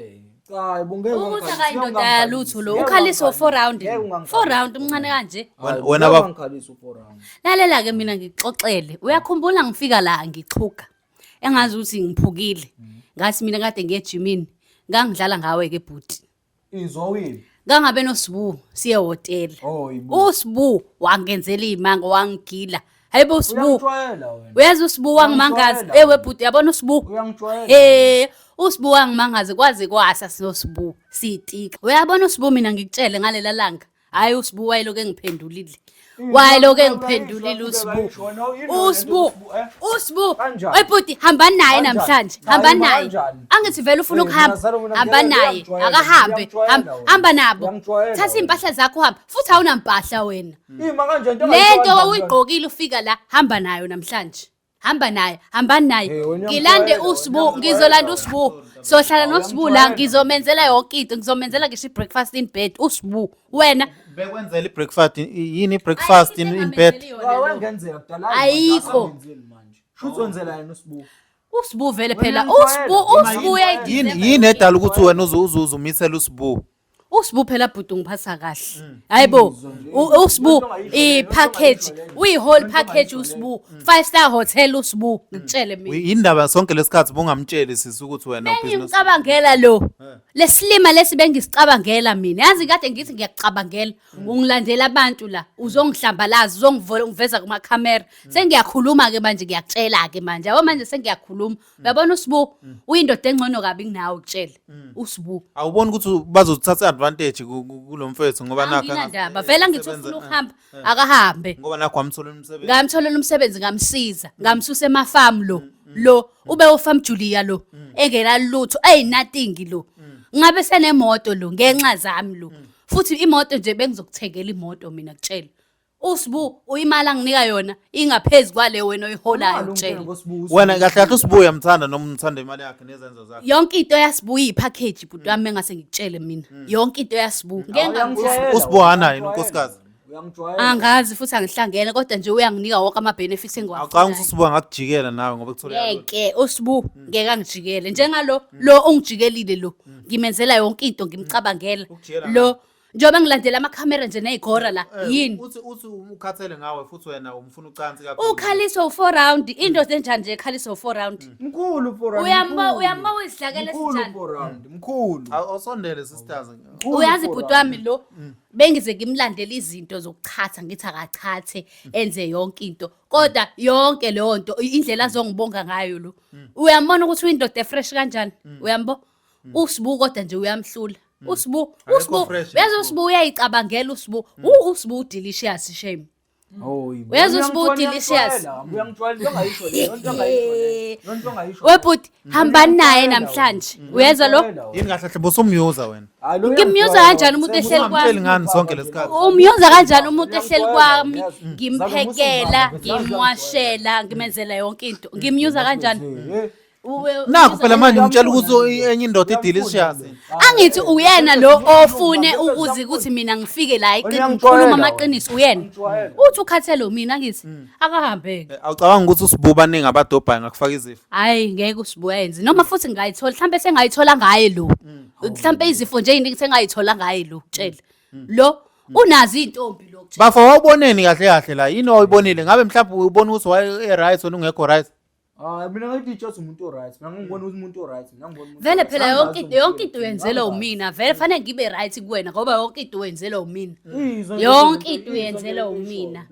Cha, bungeke ukuthi akayindoda yalutho lo ukhaliswa 4 round 4 round umncane kanje Wena baba ngikhalisa u4 round. lalela-ke mina ngikuxoxele uyakhumbula ngifika la ngixhuga engazi ukuthi ngiphukile ngathi mina kade ngiye ejimini ngangidlala ngawe-ke bhuti Izowini. ngangabe nosibu siye hotela Oh, yibo. usibu wangenzela iy'manga wangigila hayibo usibu Uyangijwayela wena. uyazi usibu wangimangaza Uyangijwayela ewe bhuti yabona usibu Uyangijwayela. usibu wangimangaze kwaze kwasa sinosibu siyitika uyabona usibu mina ngikutshele ngalela langa hhayi usibu wayeloku engiphendulile wayeloku engiphendulile usibu Kanjani? webhuti hamba naye namhlanje hamba Hayi, naye kanjani? angithi vele ufuna ukuhamba hamba naye akahambe hamba nabo thatha iy'mpahla zakho uhamba futhi awunampahla wena Ima kanje into lento uyigqokile ufika la hamba nayo namhlanje hamba naye hambani naye wena ngilande uyangijwayela, usibu ngizolanda usibu sohlala nosibu la ngizomenzela yonke into ngizomenzela ngisho i-breakfast in bed usibu wena bekwenzela i-breakfast yini i-breakfast in bed. wengenzela kudala. Ayikho. Shuthi wenzela yena usibu. usibu vele Wena phela uyangijwayela. usibu uyayideserve Yini edala ukuthi wena uzumisela usibu? usibu phela bhuti ungiphatha kahle hayibo usibu i-package uyi-whole package usibu 5-star hotel usibu ngikutshele mina Yindaba sonke lesikhathi bungamtsheli sisi ukuthi wena ubusiness. bengimcabangela lo lesilima lesi bengisicabangela mina yazi kade ngithi ngiyakucabangela ungilandela abantu la uzongihlambalaza uzongiveza kumakhamera sengiyakhuluma-ke manje ngiyakutshela-ke manje yabo manje sengiyakhuluma uyabona usibu uyindoda engcono kabi kunawe ukutshele usibu Awuboni ukuthi bazothatha advantage kulo mfethu ngoba anginandaba vele ngithi ufuna ukuhamba akahambe ngoba nakho amtholela umsebenzi. ngamtholela umsebenzi ngamsiza ngamsusa emafamu lo ube uFam Julia lo engenalutho nothing lo ngabe senemoto lo ngenxa zami lo futhi imoto nje bengizokuthengela imoto mina kutshela uSibu uyimali anginika yona ingaphezulu kwale wena oyiholayo utshela. Wena kahle kahle uSibu uyamthanda noma umthanda imali yakhe nezenzo zakhe. Yonke into yaSibu iyipackage bhuti wami engase ngikutshele mina. Yonke into yaSibu. Ngeke ngangizwa. uSibu hana yini unkosikazi? Angazi futhi angihlangene kodwa nje uyanginika wonke ama benefits Awucanga engiwafunayo. ukuthi uSibu angakujikela nawe ngoba kuthola. Ngeke uSibu ngeke angijikele njengalo lo ungijikelile lo ngimenzela yonke into ngimcabangela lo njengoba ngilandela amakhamera nje nezigora la yini Uthi ukhathele ngawe futhi wena umfuna ucansi kakhulu. ukhaliso u4 round indoda enjani nje ekhaliso u4 round Mkhulu 4 round. uyamba wesidlakela esijani Mkhulu. Awusondele sisters. uyazi bhuti wami lo bengize ngimlandela izinto zokuchatha ngithi akachathe enze yonke into kodwa yonke leyo nto indlela azongibonga ngayo lo uyambona ukuthi uyindoda efresh kanjani uyambo uSibu kodwa nje uyamhlula uSibu uyazi uSibu uyayicabangela uSibu uSibu delicious shame uyazi uSibu delicious webhuti hambani naye namhlanje uyezwa lo Yini kahle hle bosumyuza wena. ngimyuza kanjani umuntu ehleli Ngitshela kwami ngani sonke lesikhathi. umyuza kanjani umuntu ehleli kwami ngimphekela ngimwashela ngimenzela yonke into ngimyuza kanjani Nakho phela manje ngitshela ukuthi enye indoda idelicious. angithi uyena lo ofune ukuzi ukuthi mina ngifike la ngikhuluma amaqiniso uyena uthi ukhathele mina ngithi akahambeke Awucabanga ukuthi uSibu baningi abadobhayo ngakufaka izifo. hayi ngeke uSibuya yenze noma futhi ngayithola mhlambe sengayithola ngaye lo mhlambe izifo nje into sengayithola ngaye lo tshela lo unazi intombi lo Bafa wawuboneni kahle kahle la yini oyibonile ngabe mhlawumbe ubona ukuthi waye right wena ungekho right. Mina ngathi just umuntu oright. Mina ngibona ukuthi umuntu oright. Mina ngibona umuntu. vele phela yonke into yenzela umina vele fanele ngibe right kuwena ngoba yonke into wenzela umina yonke into yenzela umina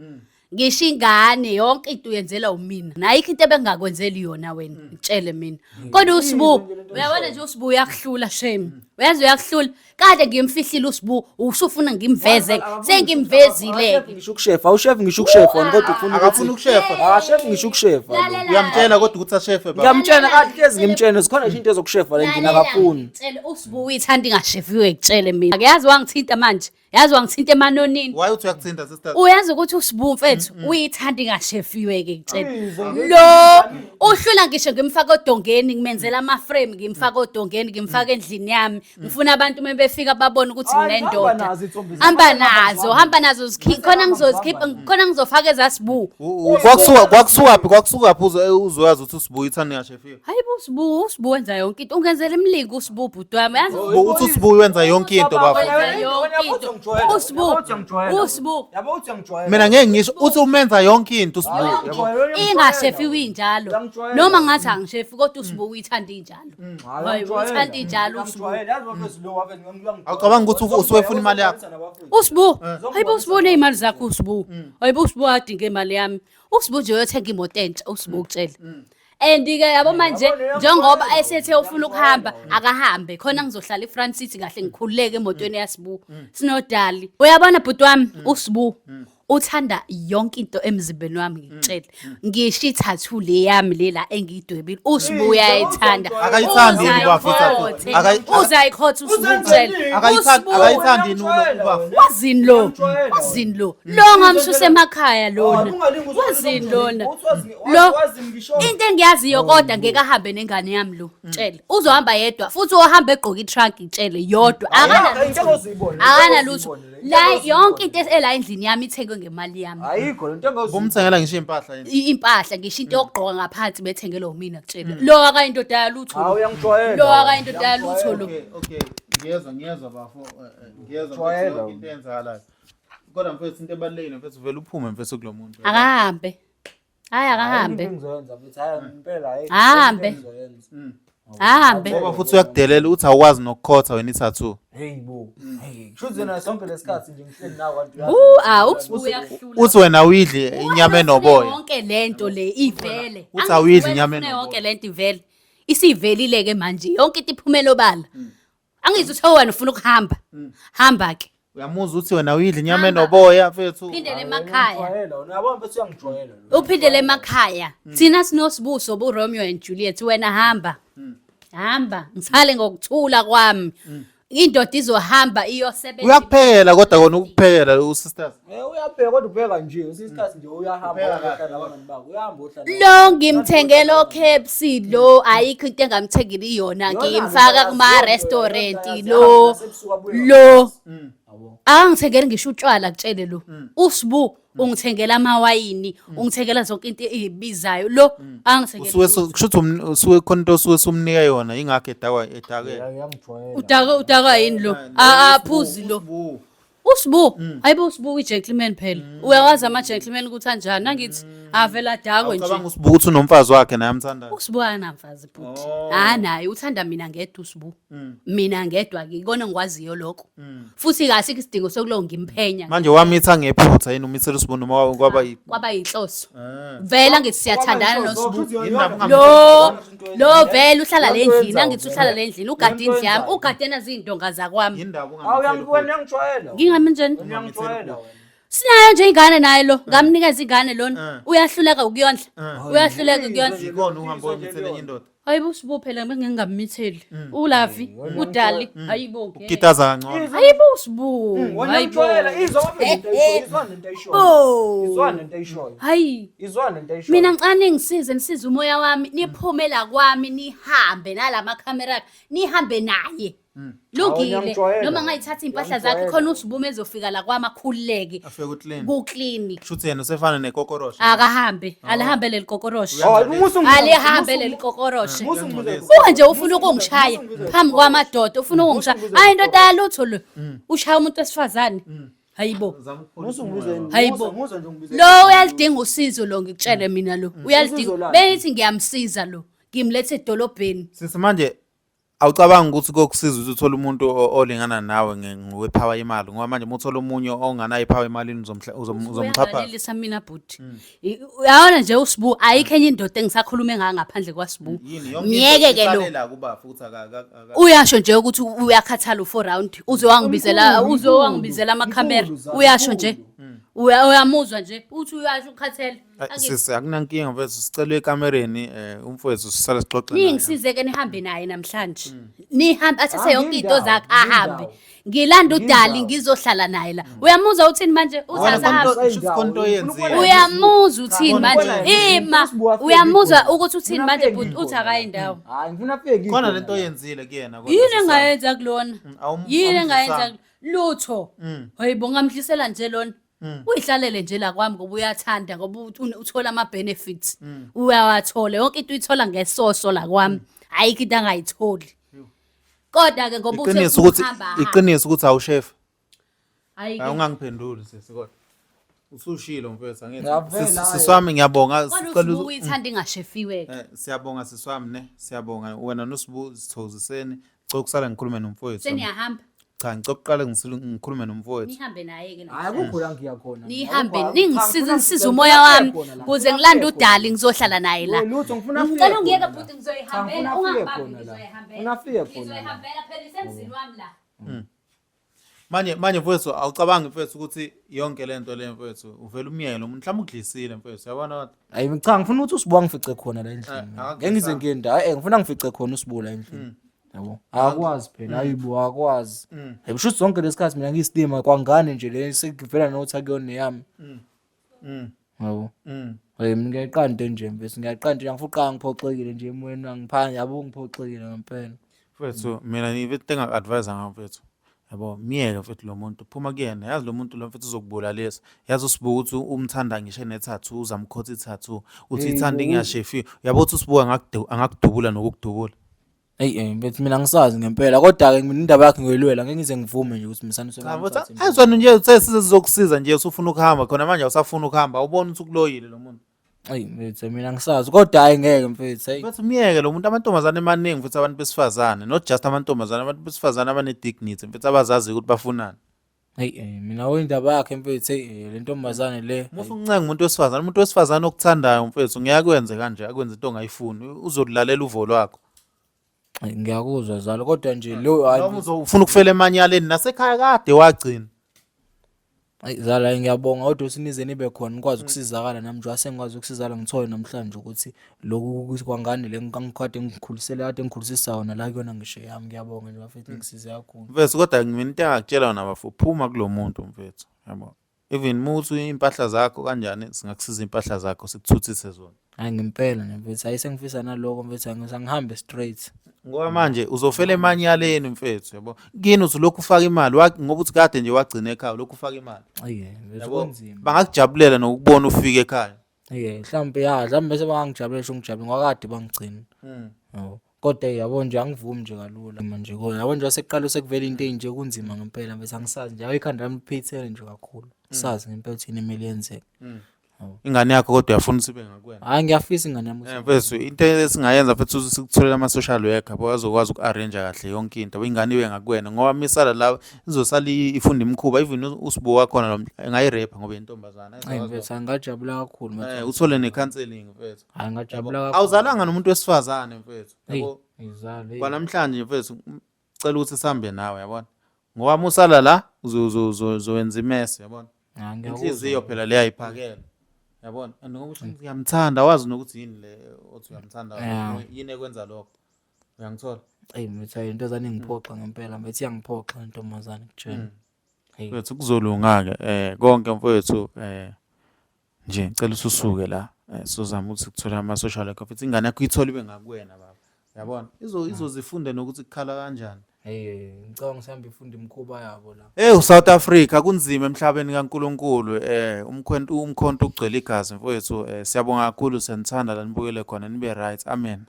ngisho ingane yonke into uyenzela umina nayikho into ebengakwenzeli yona wena ngitshele mina kodwa uSibu uyabona nje uSibu uyakuhlula shame uyazi uyakuhlula kade ngimfihlile uSibu usufuna ngimveze sengimvezile ngisho ukushefa awuchef ngisho ukushefa wona kodwa ufuna Akafuna ukushefa. chef ngisho ukushefa Uyamtshela kodwa ukuthi ashefe baba. ngiyamtshela kahle hlezi ngimtshela sikhona nje into ezokushefa le ndina akafuni ngitshele uSibu uyithanda ingashefiwe ngitshele mina yazi wangithinta manje yazi wangithinta emanonini Why uthi uyakuthinta sisters? uyazi ukuthi uSibu mfethu uyithanda ingashefiwe ke ngitshela lo uhlula ngisho ngimfaka odongeni ngimenzela ama frame ngimfaka odongeni ngimfaka endlini yami ngifuna abantu mebefika babone ukuthi nginendoda hamba nazo khona ngizofaka ezasibu Kwakusuka uzoyazi ukuthi uSibu uyithanda ingashefiwe. hayi uSibu wenza yonke into ungenzela imlingo uSibu bhuti wami yazi Uthi uSibu wenza yonke into bafa. wenza yonke into uSibu yabo uthi angijwayela Mina ngeke ngisho uthi umenza yonke into uSibu. ingashefiwe injalo noma ngathi angishefi kodwa uSibu uyithanda injalo hayi uyithanda injalo uSibu Awucabanga ukuthi usuwefuna imali yakho. uSibu hayi uSibu nezimali zakho uSibu hayi uSibu adinga imali yami uSibu nje uyothenga imoto entsha uSibu ukutshela and ke yabo manje njengoba esethe ufuna ukuhamba akahambe khona ngizohlala eFront City kahle ngikhululeke emotweni yaSibu sinodali uyabona bhuti wami uSibu uthanda yonke into emzimbeni wami ngitshela ngisho ithathu le yami lela engiyidwebile uSibu uyayithanda Akayithandi yini bafisa? uzayikhotha uSibu ngitshela Akayithandi yini ubafa? wazini lo lo ngamsusa emakhaya lona wazini lona lo into engiyaziyo kodwa ngeke ahambe nengane yami lo tshela uzohamba yedwa futhi ohamba egqoka itrunk ngitshele yodwa akanalutho la yonke into ela endlini yami ithengwe ngemali yami ayikho lento engozibona Bomthengela ngisho impahla yini? impahla ngisho into yokugqoka ngaphansi bethengelwa umina kutshela lo akayindoda yalutho uyangijwayela lo akayindoda yalutho lo Okay. Ngiyezwa bafo. Ngiyezwa into eyenzakalayo. Kodwa mfethu into ebalekile mfethu vele uphume mfethu kulo muntu. akahambe hayi akahambe ngizoyenza futhi hayi impela hayi ahambe ahambe Ngoba futhi uyakudelela uthi awukwazi nokukhotha wena ithathu. hey bo hey shuthi na sonke lesikhathi nje ngihleli nawe kanti uSibu uyahlula Uthi wena uyidli inyama enoboya. yonke lento le ivele Uthi awuyidli inyama Angifuni enoboya. yonke lento ivele isivelile ke manje yonke into iphumela obala angithi uthe wena ufuna ukuhamba hamba ke Uyamuzwa uthi wena uyidli inyama enoboya mfethu. phindele emakhaya uyabona bese uyangijwayela uphindele emakhaya thina sinosibuso buRomeo and Juliet wena hamba ngisale ngokuthula kwami indoda izohamba iyosebenza. Uyakuphekela kodwa kona ukuphekela usisters. Uyabheka kodwa ubheka nje usisikhathi nje uyahamba uyohlala nabangani bakho uyahamba uhlala Lo ngimthengele KFC lo ayikho into engamthengile iyona ngimfaka kuma restaurant lo angithengele ngisho utshwala kutshele lo usibu ungithengela amawayini ungithengela zonke into ezibizayo lo angithengele Usuke khona into osuke sumnika yona ingakho edake. uyangijwayela udakwa yini lo aphuzi lo usibu hayibo usibu igentleman phela uyawazi ama gentleman ukuthi kanjani nangithi avela dakwe nje Ucabanga usibuka ukuthi unomfazi wakhe naye amthandayo. usibu anamfazi bhuti naye uthanda mina ngedwa usibu mina ngedwa ke ikona ngikwaziyo lokho futhi kahle isidingo sokulo ngimphenya Manje wamitha ngephutha yini umithela usibu noma kwaba inhloso vela ngithi siyathandana nosibu lo lo vela uhlala lendlini nangithi uhlala lendlini ugade indlu yami ugadena zindonga zakwami indaba uyangijwayela ngingami njani uyangijwayela sinayo nje ingane naye lo ngamnikeza ingane lona uyahluleka ukuyondla uyahluleka ukuyondla ikona uhambo wemithela enye indoda. hayibo usibu phela ngingambitheli ulavi udali hayibo ke Ukitaza kancane. hayibo usibu hayibo uyangijwayela izwa nento ayishoyo izwa nento ayishoyo hayi izwa nento ayishoyo mina ngicane ngisize umoya wami niphume la kwami nihambe nalama camera nihambe naye lungile ngiyamjwayela. noma ngayithatha impahla zakhe khona usibume ezofika la kwami akhululeke Afike uclean. kuclean Shuthi yena usefana nekokorosho. akahambe alihambe leli kokorosho umusu alihambe leli kokorosho umusu nje ufuna ukungishaya phambi kwamadoda ufuna ukungishaya hayi indoda yalutho lo ushaya umuntu wesifazane hayibo hayibo lo uyalidinga usizo lo ngikutshele mina lo uyalidinga beyithi ngiyamsiza lo ngimlethe edolobheni Sisi manje awucabanga ukuthi kokusiza ukuthi uthole umuntu olingana nawe ngokwepower imali ngoba manje uthola umunye onganayo ipower emalini uzomchapha. uyangalelisa mina bhuti uyabona nje usibu ayikho enye indoda engisakhulume ngayo ngaphandle kwaSibu miyeke ke lo kuba futhi uyasho nje ukuthi uyakhathala u4 round uzowangibizela amakhamera uyasho nje uyamuzwa nje uthi uyasho ukhathele sisi akunankinga mfethu sicela ekamereni umfowethu sisala sixoxe naye. ningisize ke nihambe naye namhlanje nihambe athathe yonke into zakhe ahambe ngilanda udali ngizohlala naye la uyamuzwa uthini manje uyamuzwa uthini manje ima uyamuzwa ukuthi uthini manje bhuti uthi akayindawo hayi ngifuna afike khona lento oyenzile kuyena yini engayenza kulona yini engayenza lutho hayibo ngamhlisela nje lona uyihlalele nje la kwami ngoba uyathanda ngoba uthola ama benefits uyawathola yonke into uyithola ngesoso la kwami ayikho into angayitholi kodwa ke ngoba iqiniso ukuthi awuchef hayi ungangiphenduli sisi kodwa usushilo mfethu angithi Ngiyavela, siswami ngiyabonga sicela uyithanda ingashefiwe siyabonga siswami ne siyabonga wena noSibu sithoziseni cela kusala ngikhulume nomfowethu seniyahamba cha ngicela uqala ngikhulume nomfowethu nihambe naye ke hayi kukho la ngiya khona nihambe ningisize umoya wami ukuze ngilanda udali ngizohlala naye la lutho ngifuna ngicela ungiyeke bhuti ngizoyihambela ungafike ungangibambi khona la ngizoyihambela ungafike khona la ngizoyihambela phela isemzini wami la manje mfowethu awucabangi mfowethu ukuthi yonke lento le mfowethu uvela umyelo umuntu mhlawumbe udlisile mfowethu yabona kodwa hayi cha ngifuna ukuthi usibu angifice khona la endlini ngengize ngiyenda hayi ngifuna ngifice khona usibu la endlini yabo akwazi phela hayibo akwazi hayi bisho zonke lesikhathi mina ngiyisidima kwangane nje le sekuvela nothi akuyona yami yabo hayi mina ngiyaqanda nje mfethu ngiyaqanda ngifuqa ngiphoxekile nje emoyeni wangiphanja yabo ngiphoxekile ngempela mfowethu mina ngithi engaku-advise ngafethu yabo miyeke mfethu lo muntu phuma kuyena yazi lo muntu lo mfethu uzokubulalisa yazi uSibu ukuthi umthanda ngisho ne-tattoo uzamkhotha i-tattoo uthi ithanda ingiyashefiwe yabo uthi uSibu angakudubula nokukudubula. Hey mfethu mina ngisazi ngempela kodwa ke mina indaba yakhe ngiyelwela ngeke ngize ngivume nje ukuthi msana ayizona nje sizokusiza nje usufuna ukuhamba khona manje awusafuna ukuhamba awubona ukuthi ukuloyile lo muntu. Hayi mfethu mina ngisazi kodwa hayi ngeke mfethu hayi mfethu miyeke lo muntu amantombazane emaningi mfethu abantu besifazane not just amantombazane abantu besifazane abane-dignity mfethu abazazi ukuthi bafunani. Hey mina oyindaba yakhe mfethu le ntombazane le musuncenga umuntu wesifazane okuthandayo mfethu ngiyakwenze kanje akwenze into ongayifuni uzolalela uvo lwakho. Ngiyakuzwa zalo kodwa nje lo hayi ufuna ukufela emanyaleni nasekhaya kade wagcina Ayi Zala ngiyabonga kodwa usinize nibe khona nikwazi ukusizakala nami nje asengikwazi ukusizakala ngithole namhlanje ukuthi lokhu ukuthi kwangani le ngangikade ngikhulisele kade ngikhulisisa wona la kuyona ngisho yami ngiyabonga nje bafethu ngisize kakhulu. Mfethu kodwa mina into engakutshela wona bafo phuma kulo muntu mfethu yabo. Even muthi impahla zakho kanjani singakusiza impahla zakho sikuthuthise zona. Hayi ngempela nje mfethu ayisengifisa naloko mfethu angihambe straight. Ngoba manje uzofela emanyaleni mfethu yabo. Kini uzolokhu ufaka imali ngoba uthi kade nje wagcina ekhaya lokhu ufaka imali. Ayiye mfethu Yabo kunzima. bangakujabulela nokubona ufike ekhaya. Ayiye mhlawumbe bese bangangijabulela ngijabule ngakade bangigcina. Yabo. Kodwa yabo nje angivumi nje kalula manje kodwa yabo nje waseqala sekuvela into enje kunzima ngempela mfethu angisazi nje ayikhanda lami liphithele nje kakhulu. Sazi ngempela ukuthi imali yenzeka. Ingane yakho kodwa uyafuna sibe ngakwena. Hayi ngiyafisa ingane yami. Mfethu into esingayenza mfethu sikutholela ama-social worker bazokwazi uku-arrange kahle yonke into ingane ibe ngakwena ngoba misala la izosala ifunda imikhuba even usibo wakhona lo engayirepha ngoba intombazana. Hayi mfethu angajabula kakhulu mfethu. Uthole ne-counselling mfethu. Hayi ngajabula kakhulu. Awuzalanga nomuntu wesifazane mfethu yabo. Izale. Kwanamhlanje mfethu cela ukuthi sihambe nawe yabona ngoba musala la uzowenza imesi yabona. Inhliziyo phela le ayiphakela yabona ngokuthi ngiyamthanda wazi nokuthi yini le othi uyamthanda yini ekwenza lokho uyangithola. Mfethu into zaningiphoxa ngempela mfethu iyangiphoxa intombazane kutshela. Mfethu kuzolunga ke konke mfethu nje ngicela ususuke la sizozama ukuthi kuthola ama-social worker futhi ingane yakho ithole ibe ngakuwena baba yabona izozifunde nokuthi kukhala kanjani. Ngicabanga ngisambe ifunda imikhuba yabo la. uSouth Africa kunzima emhlabeni kaNkuluNkulu umkhonto ugcwele igazi mfowethu siyabonga kakhulu senithanda la nibukele khona nibe right amen.